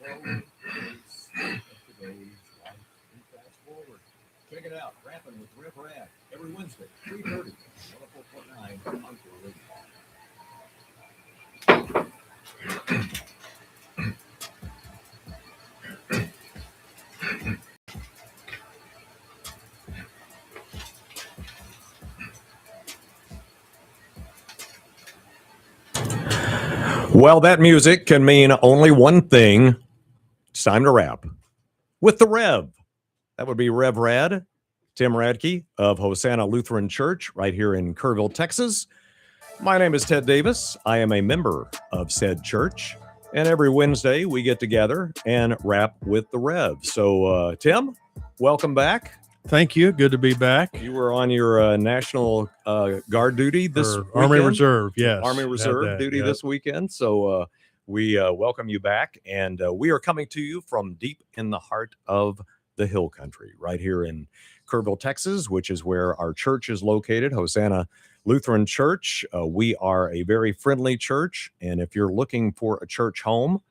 Today's life in fast forward. Check it out, Rappin with Rev Rad every Wednesday, 3:30, 104.9 on Kerrville. Well, that music can mean only one thing. It's time to rap with the Rev. That would be Rev Rad, Tim Radkey of Hosanna Lutheran Church right here in Kerrville, Texas. My name is Ted Davis. I am a member of said church. And every Wednesday we get together and rap with the Rev. So, Tim, welcome back. Thank you. Good to be back. You were on your National Guard duty this weekend. Army Reserve, yes. Army Reserve duty this weekend. So we welcome you back. And we are coming to you from deep in the heart of the Hill Country, right here in Kerrville, Texas, which is where our church is located, Hosanna Lutheran Church. We are a very friendly church. And if you're looking for a church home,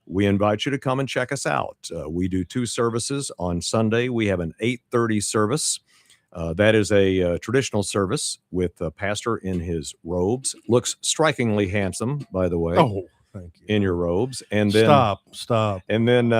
we invite you to come and check us out. We do 2 services on Sunday. We have an 8:30 service. That is a traditional service with a pastor in his robes. Looks strikingly handsome, by the way. Oh, thank you. In your robes. And then Stop. And then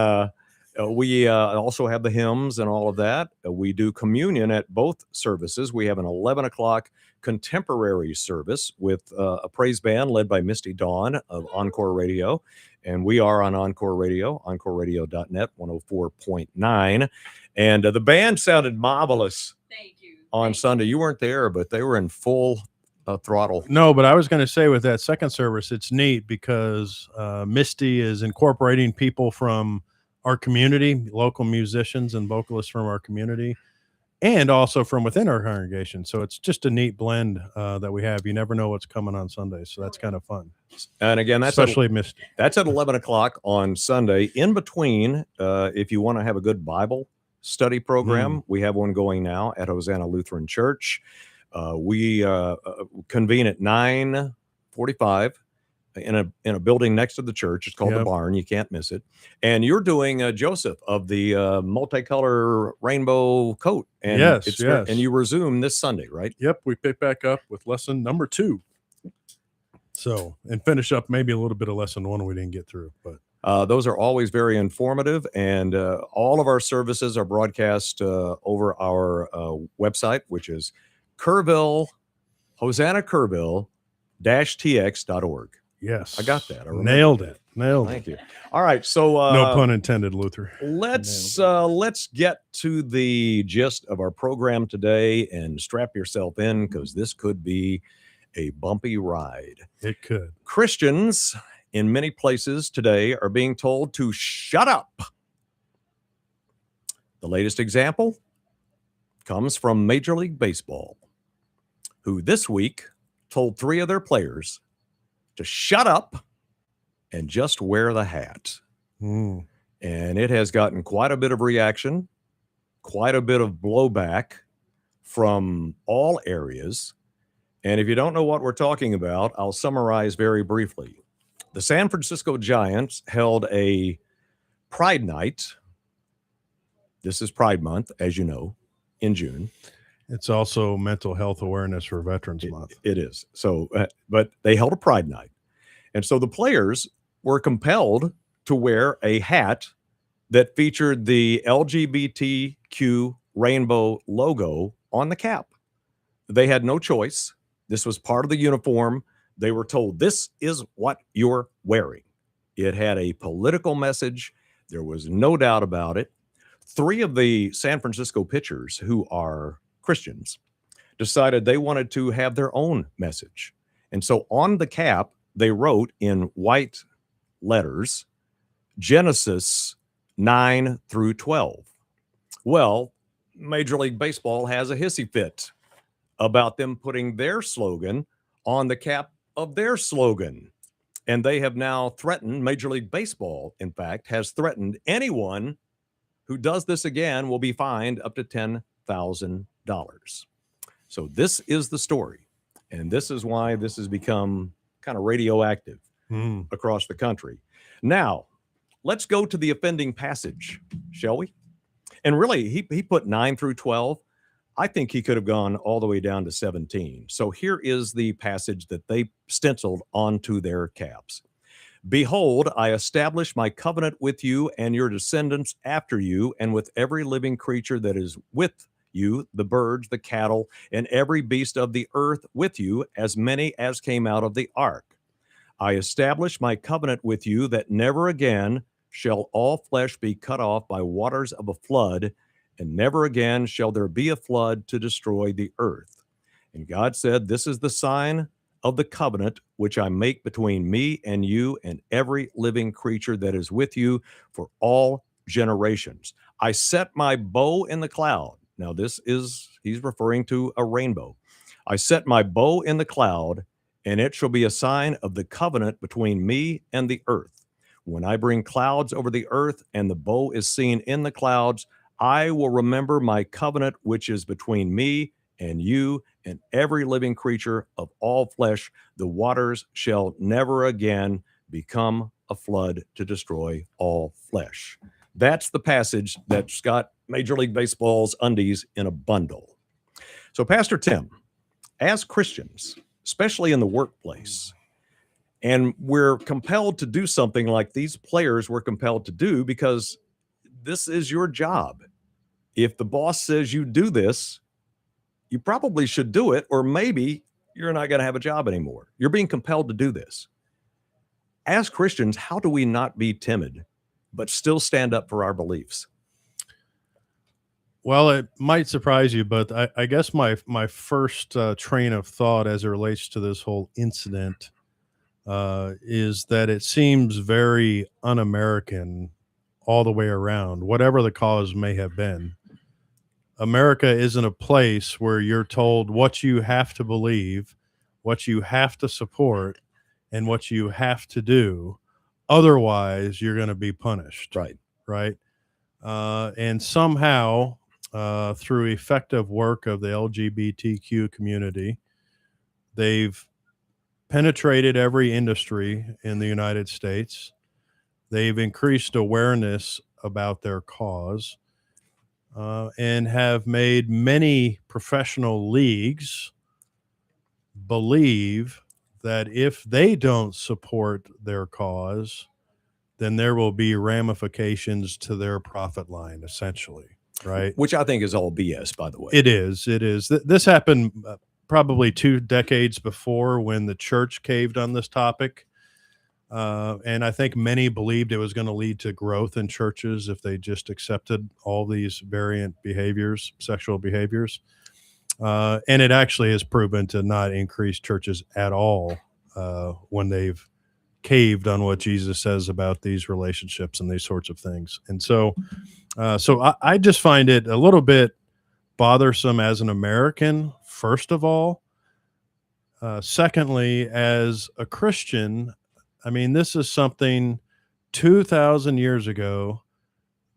we also have the hymns and all of that. We do communion at both services. We have an 11 o'clock contemporary service with a praise band led by Misty Dawn of Encore Radio. And we are on Encore Radio, encoreradio.net, 104.9. And the band sounded marvelous. Thank you. On Sunday. You weren't there, but they were in full throttle. No, but I was going to say with that second service, it's neat because Misty is incorporating people from our community, local musicians and vocalists from our community, and also from within our congregation. So it's just a neat blend that we have. You never know what's coming on Sunday, so that's kind of fun. And again, that's especially Misty. That's at 11 o'clock on Sunday. In between, if you want to have a good Bible study program, we have one going now at Hosanna Lutheran Church. We convene at 9:45 in a building next to the church. It's called the Barn. You can't miss it. And you're doing Joseph of the multicolor rainbow coat. And yes. And you resume this Sunday, right? Yep. We pick back up with lesson number 2. So, and finish up maybe a little bit of lesson 1 we didn't get through, but those are always very informative, and all of our services are broadcast over our website, which is Kerrville, Hosanna Kerrville-tx.org. Yes. I got that. Nailed it. Thank you. All right. So no pun intended, Luther. Let's get to the gist of our program today and strap yourself in, because this could be a bumpy ride. It could. Christians in many places today are being told to shut up. The latest example comes from Major League Baseball, who this week told 3 of their players to shut up and just wear the hat. And it has gotten quite a bit of reaction, quite a bit of blowback from all areas. And if you don't know what we're talking about, I'll summarize very briefly. The San Francisco Giants held a Pride Night. This is Pride Month, as you know, in June. It's also Mental Health Awareness for Veterans Month. It is. So, but they held a Pride Night. And so the players were compelled to wear a hat that featured the LGBTQ rainbow logo on the cap. They had no choice. This was part of the uniform. They were told, this is what you're wearing. It had a political message. There was no doubt about it. 3 of the San Francisco pitchers, who are Christians, decided they wanted to have their own message. And so on the cap, they wrote in white letters, Genesis 9 through 12. Well, Major League Baseball has a hissy fit about them putting their slogan on the cap of their slogan. And they have now threatened, Major League Baseball, in fact, has threatened anyone who does this again will be fined up to $10,000. So this is the story. And this is why this has become kind of radioactive across the country. Now, Let's go to the offending passage, shall we? And really, he put 9 through 12. I think he could have gone all the way down to 17. So here is the passage that they stenciled onto their caps. Behold, I establish my covenant with you and your descendants after you, and with every living creature that is with you, the birds, the cattle, and every beast of the earth with you, as many as came out of the ark. I establish my covenant with you that never again shall all flesh be cut off by waters of a flood, and never again shall there be a flood to destroy the earth. And God said, this is the sign of the covenant which I make between me and you and every living creature that is with you for all generations. I set my bow in the cloud. Now he's referring to a rainbow. I set my bow in the cloud, and it shall be a sign of the covenant between me and the earth. When I bring clouds over the earth and the bow is seen in the clouds, I will remember my covenant which is between me and you and every living creature of all flesh. The waters shall never again become a flood to destroy all flesh. That's the passage that's got Major League Baseball's undies in a bundle. So, Pastor Tim, as Christians, especially in the workplace, and we're compelled to do something like these players were compelled to do because this is your job. If the boss says you do this, you probably should do it, or maybe you're not going to have a job anymore. You're being compelled to do this. As Christians, how do we not be timid, but still stand up for our beliefs? Well, it might surprise you, but I guess my first train of thought as it relates to this whole incident is that it seems very un-American all the way around, whatever the cause may have been. America isn't a place where you're told what you have to believe, what you have to support, and what you have to do. Otherwise, you're going to be punished. Right. And somehow, through effective work of the LGBTQ community, they've penetrated every industry in the United States. They've increased awareness about their cause. And have made many professional leagues believe that if they don't support their cause, then there will be ramifications to their profit line, essentially, right? Which I think is all BS, by the way. It is. This happened probably 2 decades before, when the church caved on this topic. And I think many believed it was going to lead to growth in churches if they just accepted all these variant behaviors, sexual behaviors. And it actually has proven to not increase churches at all when they've caved on what Jesus says about these relationships and these sorts of things. And so I just find it a little bit bothersome as an American, first of all. Secondly, as a Christian, I mean, this is something 2,000 years ago,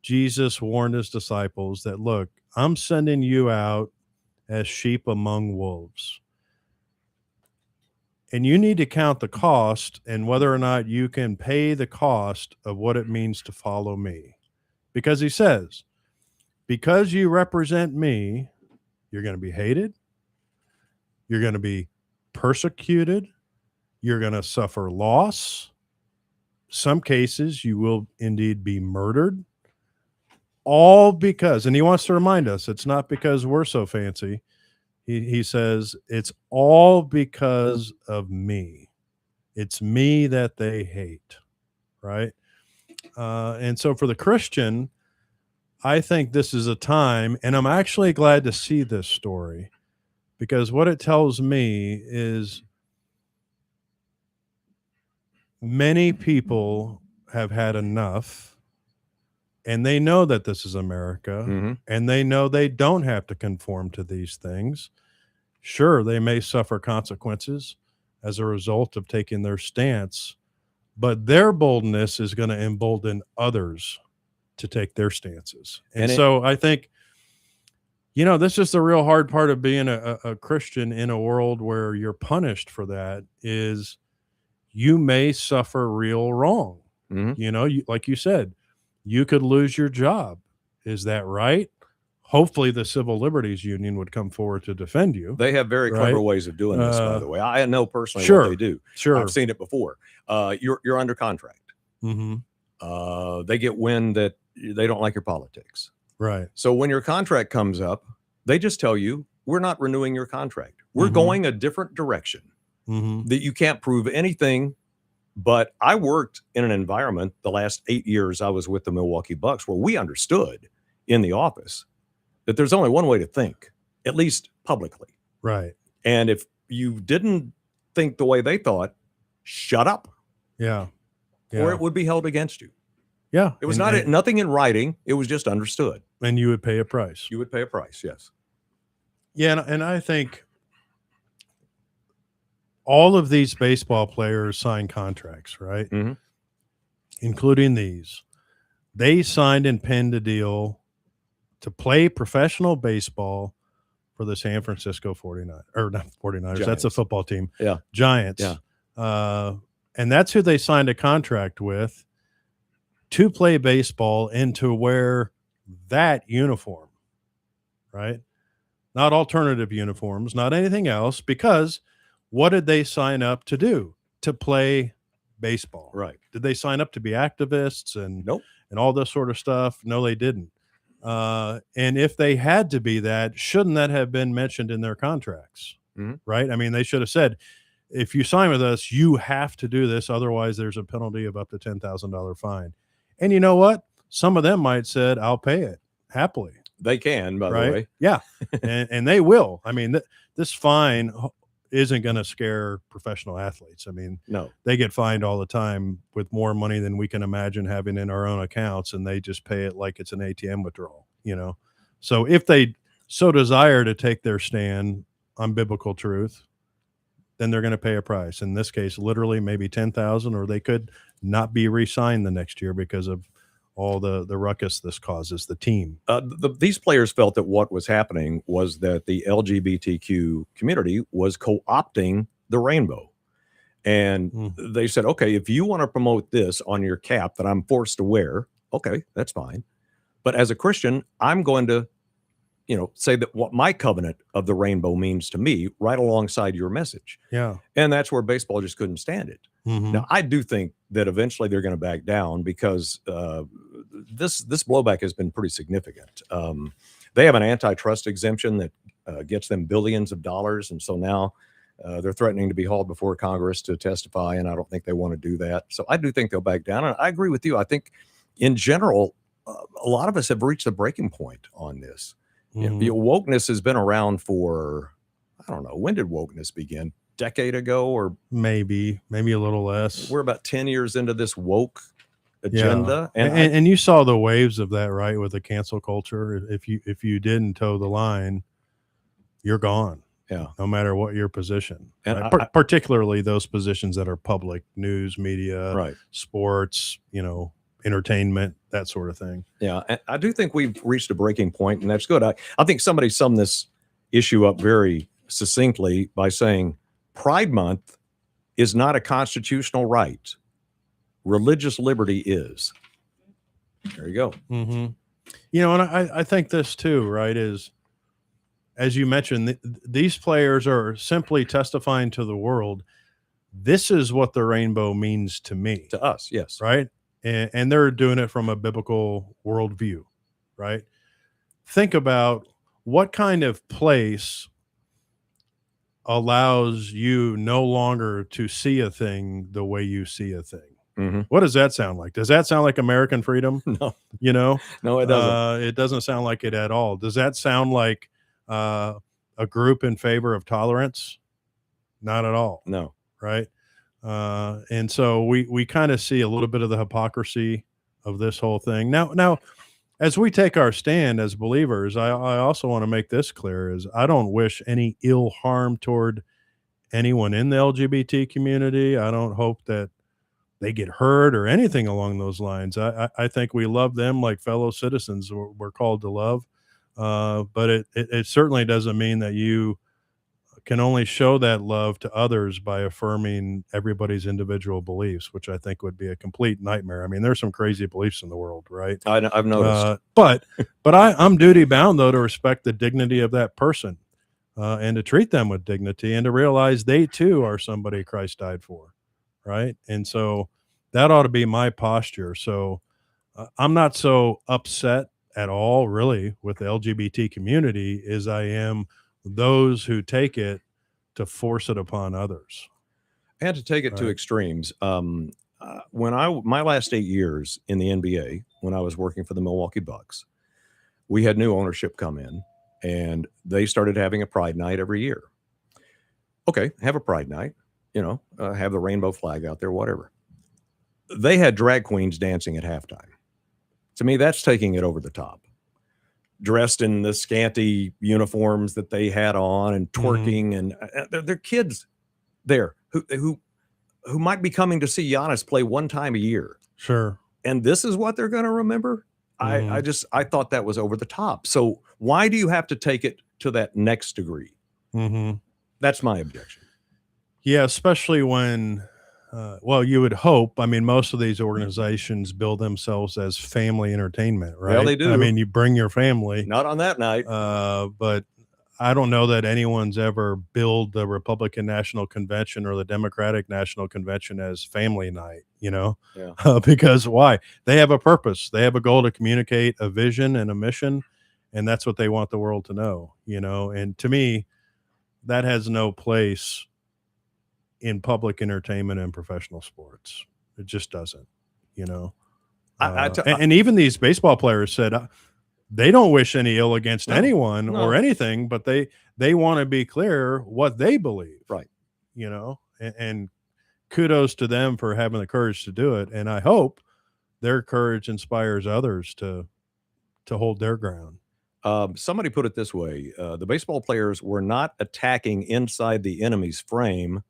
Jesus warned his disciples that, look, I'm sending you out as sheep among wolves. And you need to count the cost and whether or not you can pay the cost of what it means to follow me. Because he says, because you represent me, you're going to be hated. You're going to be persecuted. You're going to suffer loss. Some cases, you will indeed be murdered. All because, and he wants to remind us, it's not because we're so fancy. He says, it's all because of me. It's me that they hate, right? And so for the Christian, I think this is a time, and I'm actually glad to see this story, because what it tells me is many people have had enough, and they know that this is America, and they know they don't have to conform to these things. Sure, they may suffer consequences as a result of taking their stance, but their boldness is going to embolden others to take their stances. And so I think, this is the real hard part of being a Christian in a world where you're punished for that, is you may suffer real wrong. Mhm. You know, like you said, you could lose your job. Is that right? Hopefully the Civil Liberties Union would come forward to defend you. They have very clever Right? ways of doing this, by the way. I know personally what they Sure. do. Sure. I've seen it before. You're under contract. Mm-hmm. They get wind that they don't like your politics. Right. So when your contract comes up, they just tell you, we're not renewing your contract. We're Mhm. going a different direction. Mm-hmm. That you can't prove anything. But I worked in an environment the last 8 years I was with the Milwaukee Bucks where we understood in the office that there's only one way to think, at least publicly. Right. And if you didn't think the way they thought, shut up. Yeah. Or it would be held against you. Yeah. It was nothing in writing. It was just understood. And you would pay a price. You would pay a price, yes. Yeah, and I think all of these baseball players sign contracts, right? Mhm. Including these. They signed and penned a deal to play professional baseball for the San Francisco 49ers, or not 49ers, Giants. that's a football team. Yeah. Giants. Yeah. And that's who they signed a contract with to play baseball and to wear that uniform, right? Not alternative uniforms, not anything else, because what did they sign up to do? To play baseball. Right. Did they sign up to be activists and Nope. and all this sort of stuff? No, they didn't. And if they had to be that, shouldn't that have been mentioned in their contracts? Mhm. Right? I mean, they should have said, if you sign with us, you have to do this. Otherwise, there's a penalty of up to $10,000 fine. And you know what? Some of them might said, I'll pay it happily. They can, by the way. Yeah. and they will. I mean, this fine isn't going to scare professional athletes. I mean, No. they get fined all the time with more money than we can imagine having in our own accounts, and they just pay it like it's an ATM withdrawal, you know? So if they so desire to take their stand on biblical truth, then they're going to pay a price. In this case, literally maybe 10,000, or they could not be re-signed the next year because of all the ruckus this causes the team. These players felt that what was happening was that the LGBTQ community was co-opting the rainbow. And they said, okay, if you want to promote this on your cap that I'm forced to wear, okay, that's fine. But as a Christian, I'm going to, say that what my covenant of the rainbow means to me right alongside your message. Yeah. And that's where baseball just couldn't stand it. Mm-hmm. Now, I do think that eventually they're going to back down because this blowback has been pretty significant. They have an antitrust exemption that gets them billions of dollars. And so now they're threatening to be hauled before Congress to testify. And I don't think they want to do that. So I do think they'll back down. And I agree with you. I think in general, a lot of us have reached a breaking point on this. Mm-hmm. Wokeness has been around for, I don't know, when did wokeness begin? Decade ago, or maybe a little less. We're about 10 years into this woke agenda. Yeah. And you saw the waves of that, right? With the cancel culture. If you didn't toe the line, you're gone. Yeah. No matter what your position. And right? Particularly those positions that are public, news, media, right, sports, entertainment, that sort of thing. Yeah. And I do think we've reached a breaking point, and that's good. I think somebody summed this issue up very succinctly by saying Pride Month is not a constitutional right. Religious liberty is. There you go. Mm-hmm. And I think this too, right, is, as you mentioned, these players are simply testifying to the world, this is what the rainbow means to me. To us, yes. Right? And they're doing it from a biblical worldview, right? Think about what kind of place allows you no longer to see a thing the way you see a thing. Mm-hmm. What does that sound like? Does that sound like American freedom? No. No, it doesn't. It doesn't sound like it at all. Does that sound like a group in favor of tolerance? Not at all. No. Right. And so we kind of see a little bit of the hypocrisy of this whole thing. Now, as we take our stand as believers, I also want to make this clear: is I don't wish any ill harm toward anyone in the LGBT community. I don't hope that they get hurt or anything along those lines. I think we love them like fellow citizens we're called to love. But it certainly doesn't mean that you can only show that love to others by affirming everybody's individual beliefs, which I think would be a complete nightmare. I mean, there's some crazy beliefs in the world, right? I've noticed. But I'm duty bound, though, to respect the dignity of that person and to treat them with dignity and to realize they, too, are somebody Christ died for, right? And so that ought to be my posture. So I'm not so upset at all, really, with the LGBT community as I am those who take it to force it upon others. And to take it to extremes. My last 8 years in the NBA, when I was working for the Milwaukee Bucks, we had new ownership come in, and they started having a Pride Night every year. Okay, have a Pride Night, have the rainbow flag out there, whatever. They had drag queens dancing at halftime. To me, that's taking it over the top. Dressed in the scanty uniforms that they had on and twerking, and they're kids there who might be coming to see Giannis play one time a year. Sure. And this is what they're going to remember. I thought that was over the top. So why do you have to take it to that next degree? That's my objection. Yeah, especially when, you would hope. I mean, most of these organizations build themselves as family entertainment, right? Well, they do. I mean, you bring your family. Not on that night. But I don't know that anyone's ever billed the Republican National Convention or the Democratic National Convention as family night, because why? They have a purpose. They have a goal to communicate a vision and a mission, and that's what they want the world to know, and to me, that has no place in public entertainment and professional sports. It just doesn't, and even these baseball players said they don't wish any ill against anyone or anything, but they want to be clear what they believe. Right. And kudos to them for having the courage to do it. And I hope their courage inspires others to hold their ground. Somebody put it this way. The baseball players were not attacking inside the enemy's frame.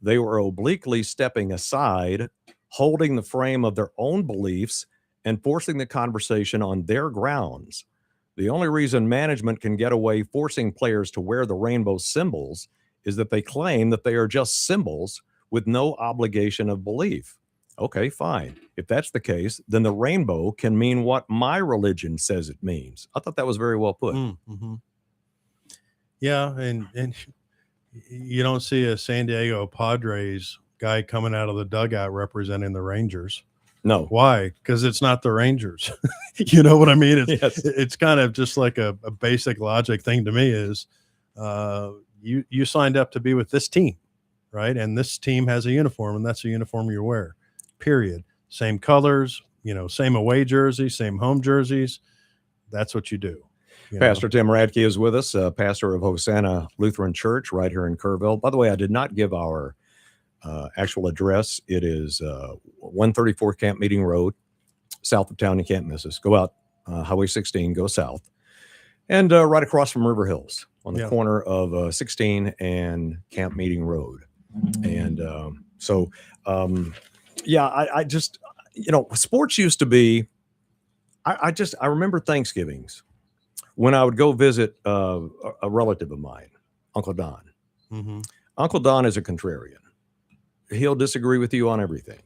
They were obliquely stepping aside, holding the frame of their own beliefs and forcing the conversation on their grounds. The only reason management can get away forcing players to wear the rainbow symbols is that they claim that they are just symbols with no obligation of belief. Okay, fine. If that's the case, then the rainbow can mean what my religion says it means. I thought that was very well put. Yeah, and you don't see a San Diego Padres guy coming out of the dugout representing the Rangers. No. Why? Because it's not the Rangers. You know what I mean? It's kind of just like a basic logic thing to me is you signed up to be with this team, right? And this team has a uniform, and that's a uniform you wear, period. Same colors, same away jerseys, same home jerseys. That's what you do. Pastor Tim Radkey is with us, pastor of Hosanna Lutheran Church right here in Kerrville. By the way, I did not give our actual address. It is 134 Camp Meeting Road, south of town. You can't miss us. Go out Highway 16, go south, and right across from River Hills on the corner of 16 and Camp Meeting Road. And I just, sports used to be, I remember Thanksgivings when I would go visit a relative of mine, Uncle Don. Uncle Don is a contrarian. He'll disagree with you on everything.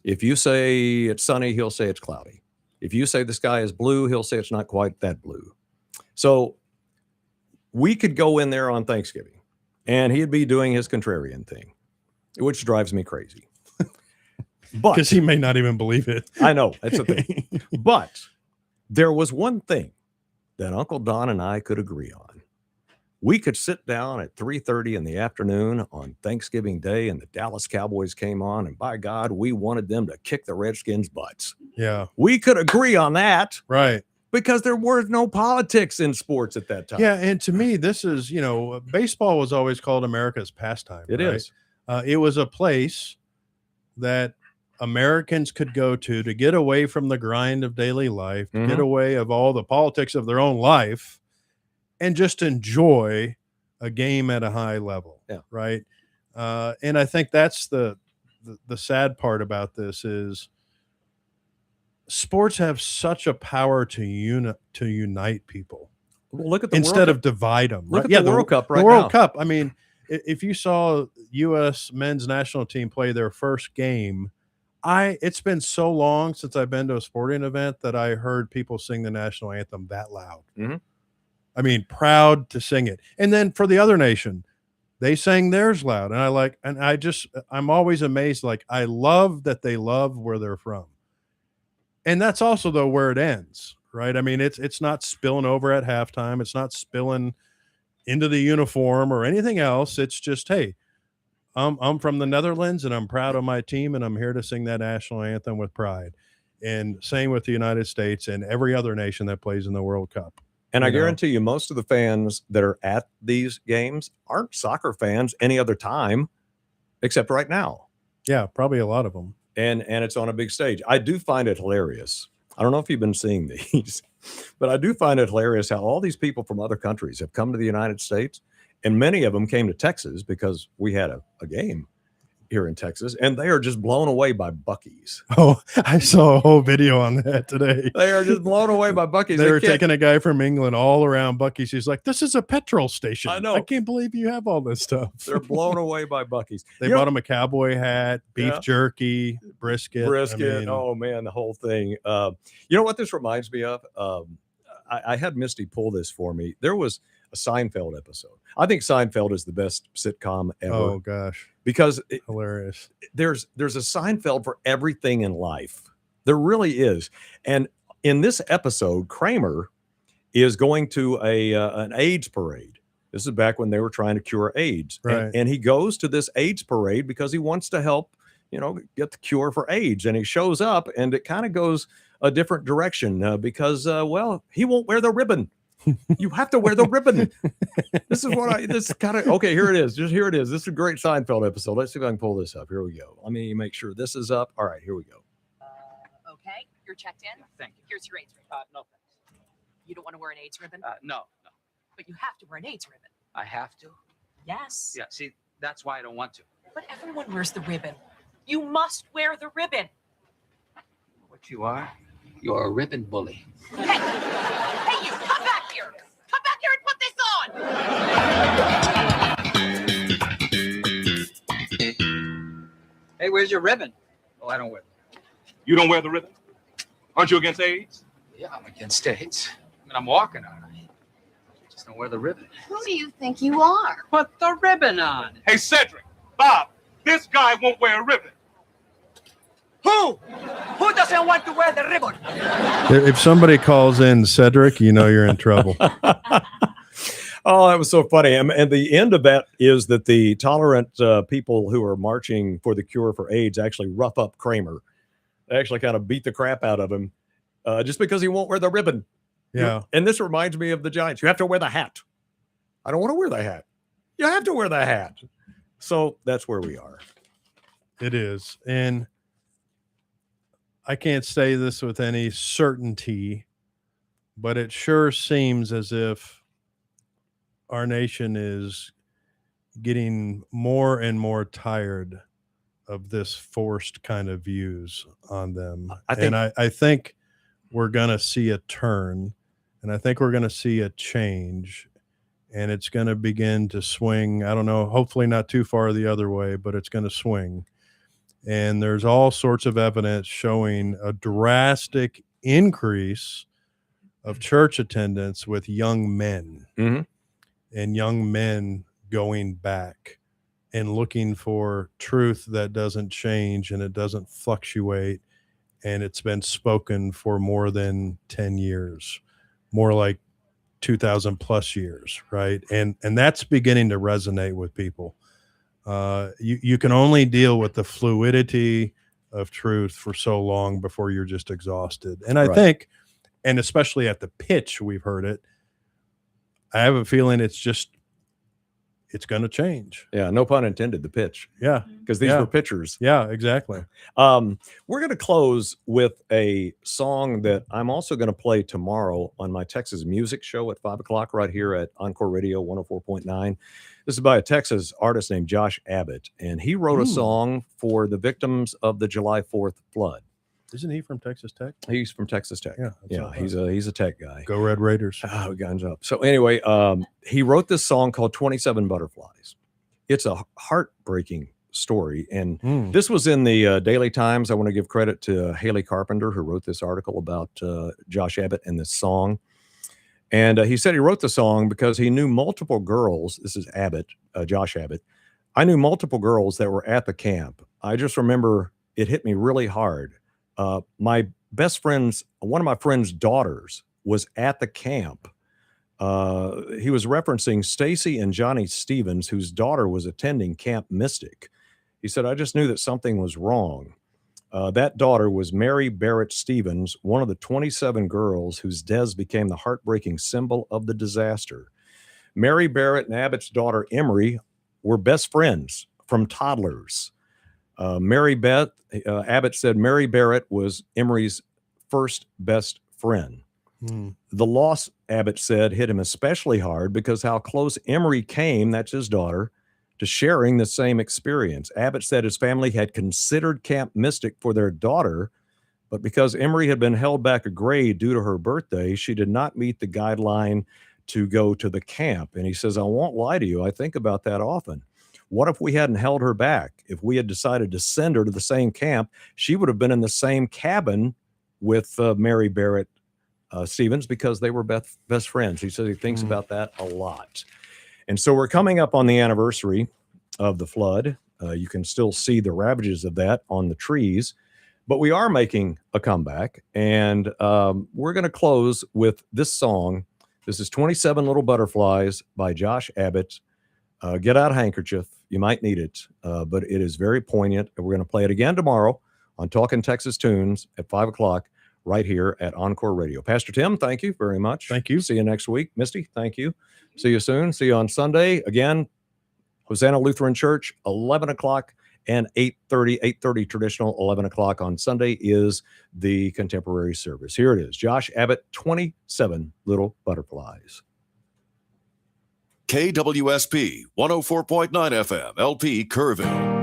If you say it's sunny, he'll say it's cloudy. If you say the sky is blue, he'll say it's not quite that blue. So we could go in there on Thanksgiving and he'd be doing his contrarian thing, which drives me crazy. But because he may not even believe it. I know, that's the thing. But there was one thing that Uncle Don and I could agree on. We could sit down at 3:30 in the afternoon on Thanksgiving Day and the Dallas Cowboys came on, and by God, we wanted them to kick the Redskins' butts. Yeah. We could agree on that. Right. Because there were no politics in sports at that time. Yeah, and to me, this is, baseball was always called America's pastime. It is. It was a place that Americans could go to get away from the grind of daily life, to get away of all the politics of their own life, and just enjoy a game at a high level. Yeah. Right. And I think that's the sad part about this is sports have such a power to unite people. Well, look at the instead World of divide them. Look Right? at the World Cup right The World now. Cup. I mean, if you saw U.S. men's national team play their first game, it's been so long since I've been to a sporting event that I heard people sing the national anthem that loud. Mm-hmm. I mean, proud to sing it. And then for the other nation, they sang theirs loud. And I'm always amazed. Like, I love that they love where they're from. And that's also, though, where it ends, right? I mean, it's not spilling over at halftime. It's not spilling into the uniform or anything else. It's just, hey, I'm from the Netherlands and I'm proud of my team and I'm here to sing that national anthem with pride. And same with the United States and every other nation that plays in the World Cup. And I guarantee you, most of the fans that are at these games aren't soccer fans any other time except right now. Yeah, probably a lot of them. And it's on a big stage. I do find it hilarious. I don't know if you've been seeing these, but I do find it hilarious how all these people from other countries have come to the United States, and many of them came to Texas because we had a game here in Texas, and they are just blown away by Buc-ee's. Oh, I saw a whole video on that today. They are just blown away by Buc-ee's. They were taking a guy from England all around Buc-ee's. He's like, this is a petrol station. I know. I can't believe you have all this stuff. They're blown away by Buc-ee's. They bought him a cowboy hat, beef Yeah. jerky, brisket. Brisket. I mean, Oh, man, the whole thing. You know what this reminds me of? I had Misty pull this for me. There was a Seinfeld episode. I think Seinfeld is the best sitcom ever. Oh, gosh. Because Hilarious. there's a Seinfeld for everything in life. There really is. And in this episode, Kramer is going to an AIDS parade. This is back when they were trying to cure AIDS. Right. And he goes to this AIDS parade because he wants to help, get the cure for AIDS. And he shows up and it kind of goes a different direction because, he won't wear the ribbon. You have to wear the ribbon. This is kind of, okay, here it is. Just here it is. This is a great Seinfeld episode. Let's see if I can pull this up. Here we go. Let me make sure this is up. All right, here we go. Okay, you're checked in. Thank you. Here's your AIDS ribbon. No thanks. You don't want to wear an AIDS ribbon? No. But you have to wear an AIDS ribbon. I have to? Yes. Yeah, see, that's why I don't want to. But everyone wears the ribbon. You must wear the ribbon. What you are? You're a ribbon bully. Hey, you, come back here. Come back here and put this on. Hey, where's your ribbon? Oh, I don't wear it. You don't wear the ribbon? Aren't you against AIDS? Yeah, I'm against AIDS. I mean, I'm walking on it. I just don't wear the ribbon. Who do you think you are? Put the ribbon on. Hey, Cedric, Bob, this guy won't wear a ribbon. Who? Who doesn't want to wear the ribbon? If somebody calls in Cedric, you know you're in trouble. Oh, that was so funny. And the end of that is that the tolerant people who are marching for the cure for AIDS actually rough up Kramer. They actually kind of beat the crap out of him just because he won't wear the ribbon. Yeah. And this reminds me of the Giants. You have to wear the hat. I don't want to wear the hat. You have to wear the hat. So that's where we are. It is. And I can't say this with any certainty, but it sure seems as if our nation is getting more and more tired of this forced kind of views on them. I think we're going to see a turn, and I think we're going to see a change, and it's going to begin to swing. I don't know, hopefully not too far the other way, but it's going to swing. And there's all sorts of evidence showing a drastic increase of church attendance with young men, and young men going back and looking for truth that doesn't change and it doesn't fluctuate. And it's been spoken for more than 10 years, more like 2000 plus years. Right. And that's beginning to resonate with people. You can only deal with the fluidity of truth for so long before you're just exhausted. And I think, and especially at the pitch, we've heard it. I have a feeling it's going to change. Yeah. No pun intended, the pitch. Yeah. Because these were pitchers. Yeah, exactly. We're going to close with a song that I'm also going to play tomorrow on my Texas music show at 5:00 right here at Encore Radio 104.9. This is by a Texas artist named Josh Abbott, and he wrote a song for the victims of the July 4th flood. Isn't he from Texas Tech? He's from Texas Tech. Yeah, that's what I he's a Tech guy. Go Red Raiders. Oh, guns up. So anyway, he wrote this song called 27 Butterflies. It's a heartbreaking story. And this was in the Daily Times. I want to give credit to Haley Carpenter, who wrote this article about Josh Abbott and this song. And he said he wrote the song because he knew multiple girls. This is Abbott, Josh Abbott. I knew multiple girls that were at the camp. I just remember it hit me really hard. My best friend's, one of my friend's daughters was at the camp. He was referencing Stacy and Johnny Stevens, whose daughter was attending Camp Mystic. He said, I just knew that something was wrong. That daughter was Mary Barrett Stevens, one of the 27 girls whose deaths became the heartbreaking symbol of the disaster. Mary Barrett and Abbott's daughter, Emery, were best friends from toddlers. Abbott said Mary Barrett was Emery's first best friend. The loss, Abbott said, hit him especially hard because how close Emery came, that's his daughter, to sharing the same experience. Abbott said his family had considered Camp Mystic for their daughter, but because Emery had been held back a grade due to her birthday, she did not meet the guideline to go to the camp. And he says, I won't lie to you, I think about that often. What if we hadn't held her back? If we had decided to send her to the same camp, she would have been in the same cabin with Mary Barrett Stevens because they were best friends. He says he thinks about that a lot. And so we're coming up on the anniversary of the flood. You can still see the ravages of that on the trees, but we are making a comeback. And we're going to close with this song. This is 27 Little Butterflies by Josh Abbott. Get out a handkerchief. You might need it, but it is very poignant. And we're going to play it again tomorrow on Talking Texas Tunes at 5 o'clock right here at Encore Radio. Pastor Tim, thank you very much. Thank you. See you next week. Misty, thank you. See you soon. See you on Sunday. Again, Hosanna Lutheran Church, 11 o'clock and 8:30 traditional, 11 o'clock on Sunday is the contemporary service. Here it is. Josh Abbott, 27 Little Butterflies. KWSP 104.9 FM, LP Kerrville.